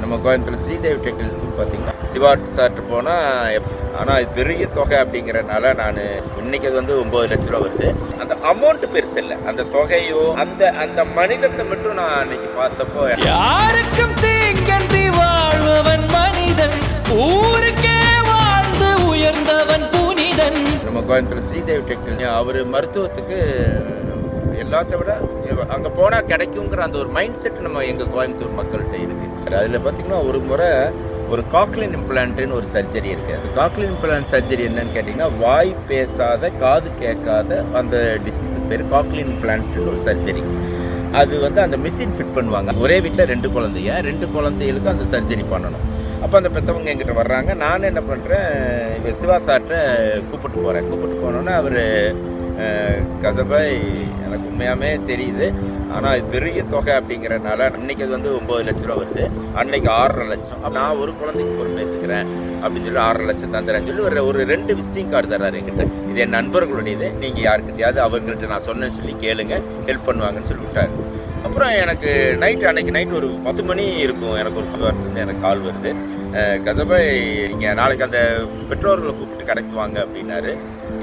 நம்ம கோயம்புத்தூர் ஸ்ரீதேவி டெக்னிக்ஸும் பார்த்தீங்கன்னா சிவா சார்ட்டு போனால் ஆனால் அது பெரிய தொகை அப்படிங்கிறனால நான் இன்னைக்கு அது வந்து 9 லட்ச ரூபா வருது. அந்த அமௌண்ட் பெருசு இல்லை, அந்த தொகையோ அந்த அந்த மனிதத்தை மட்டும் நான் அன்னைக்கு பார்த்தப்போ யாருக்கும் தீங்கன்றி வாழ்பவன் மனிதன், ஊருக்கே வாழ்ந்து உயர்ந்தவன் புனிதன். நம்ம கோயம்புத்தூர் ஸ்ரீதேவி டெக்னிக் அவர் மருத்துவத்துக்கு எல்லாத்த விட அங்கே போனால் கிடைக்குங்கிற அந்த ஒரு மைண்ட் செட் நம்ம எங்கள் கோயம்புத்தூர் மக்கள்கிட்ட இருக்குது. அதில் பார்த்திங்கன்னா ஒரு முறை ஒரு காக்லின் இம்ப்ளான்ட்னு ஒரு சர்ஜரி இருக்குது. அந்த காக்லின் இம்ப்ளான்ட் சர்ஜரி என்னன்னு கேட்டிங்கன்னா வாய் பேசாத காது கேட்காத அந்த டிசீஸுக்கு பேர் காக்லின் இம்ப்ளான்ட்னு ஒரு சர்ஜரி. அது வந்து அந்த மிஷின் ஃபிட் பண்ணுவாங்க. ஒரே வீட்டில் 2 குழந்தைகளுக்கு அந்த சர்ஜரி பண்ணணும். அப்போ அந்த பெற்றவங்க எங்கிட்ட வர்றாங்க. நான் என்ன பண்ணுறேன், இப்போ சிவா சார்கிட்ட கூப்பிட்டு போனோன்னே அவர் கசபாய் எனக்கு உண்மையாகவே தெரியுது, ஆனால் அது பெரிய தொகை அப்படிங்கிறனால அன்றைக்கி அது வந்து 9 லட்ச ரூபா வருது, அன்றைக்கி 6.5 லட்சம். நான் ஒரு குழந்தைக்கு பொறுப்பேற்றுக்கிறேன் அப்படின்னு சொல்லி 6.5 லட்சம் தந்துறேன்னு சொல்லி ஒரு 2 விசிட்டிங் கார்டு தர்றாரு என்கிட்ட. இது என் நண்பர்களுடையது, நீங்கள் யாருக்கிட்டையாவது அவங்கள்ட்ட நான் சொன்னேன்னு சொல்லி கேளுங்க, ஹெல்ப் பண்ணுவாங்கன்னு சொல்லி விட்டார். அப்புறம் எனக்கு அன்றைக்கி நைட் ஒரு 10 மணி இருக்கும், எனக்கு ஒரு வந்து எனக்கு கால் வருது, கசபாய் நீங்கள் நாளைக்கு அந்த பெற்றோர்களை கூப்பிட்டு கடைக்கு வாங்க அப்படின்னாரு.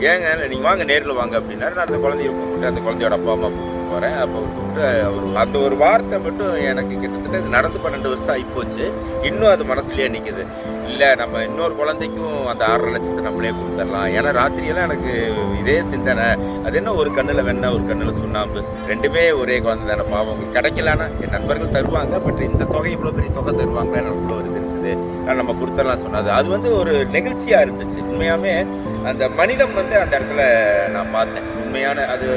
ஏங்க நீங்கள் வாங்க நேரில் வாங்க அப்படின்னாரு. நான் அந்த குழந்தைய கூப்பிட்டு அந்த குழந்தையோட அப்பா அம்மா கூப்பிட்டு போகிறேன். அப்போ கூப்பிட்டு அவர் அந்த ஒரு வார்த்தை மட்டும் எனக்கு கிட்டத்தட்ட இது நடந்து 12 வருஷம் ஆகிப்போச்சு, இன்னும் அது மனசுலேயே நிற்குது. இல்லை நம்ம இன்னொரு குழந்தைக்கும் அந்த 6.5 லட்சத்தை நம்மளே கொடுத்துடலாம். ஏன்னா ராத்திரியெல்லாம் எனக்கு இதே சிந்தனை, அது என்ன ஒரு கண்ணில் வெண்ணெய் ஒரு கண்ணில் சுண்ணாம்பு, ரெண்டுமே ஒரே குழந்தை தானே, பாவம் கிடைக்கலான்னா என் நண்பர்கள் தருவாங்க, பட் இந்த தொகை இவ்வளோ பெரிய தொகை தருவாங்களே நமக்குள்ள ஒரு இது இருக்குது, நம்ம கொடுத்துடலாம் சொன்னது. அது வந்து ஒரு நெகிழ்ச்சியாக இருந்துச்சு. உண்மையாகவே அந்த மனிதம் வந்து அந்த இடத்துல நான் பார்த்தேன். உண்மையான அது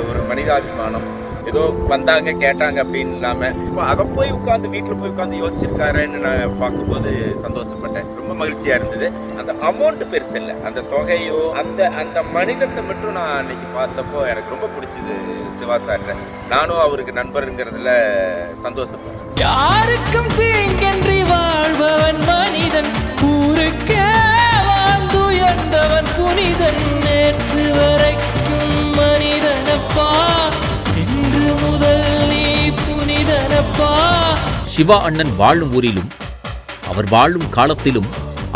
ஒரு மனிதாபிமானம். ஏதோ வந்தாங்க கேட்டாங்க அப்படின்னு இல்லாமல் இப்போ அதை போய் உட்காந்து வீட்டில் போய் உட்காந்து யோசிச்சிருக்காருன்னு நான் பார்க்கும்போது சந்தோஷப்பட்டேன், ரொம்ப மகிழ்ச்சியாக இருந்தது. அந்த அமௌண்ட் பெருசு இல்லை, அந்த தொகையோ அந்த அந்த மனிதத்தை மட்டும் நான் அன்னைக்கு பார்த்தப்போ எனக்கு ரொம்ப பிடிச்சது சிவா சார்ட்ட. நானும் அவருக்கு நண்பருங்கிறதுல சந்தோஷப்பட்டேன். யாருக்கும் தீங்கன்றி வாழ்பவன் மனிதன், ஊருக்கே வாழ்ந்து உயர்ந்தவன் புனிதன். நேற்று வரைக்கும் மனிதனப்பா, இன்று முதல் நீ புனிதனப்பா. சிவா அண்ணன் வாழும் ஊரிலும் அவர் வாழும் காலத்திலும்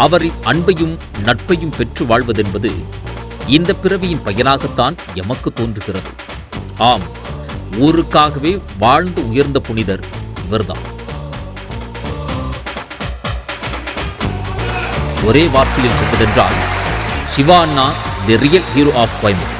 அவரின் அன்பையும் நட்பையும் பெற்று வாழ்வதென்பது இந்த பிறவியின் பயனாகத்தான் எமக்கு தோன்றுகிறது. ஆம், ஊருக்காகவே வாழ்ந்து உயர்ந்த புனிதர் இவர்தான். ஒரே வார்த்தையில் சொல்வதென்றால் சிவா அண்ணா the real hero of Coimbatore.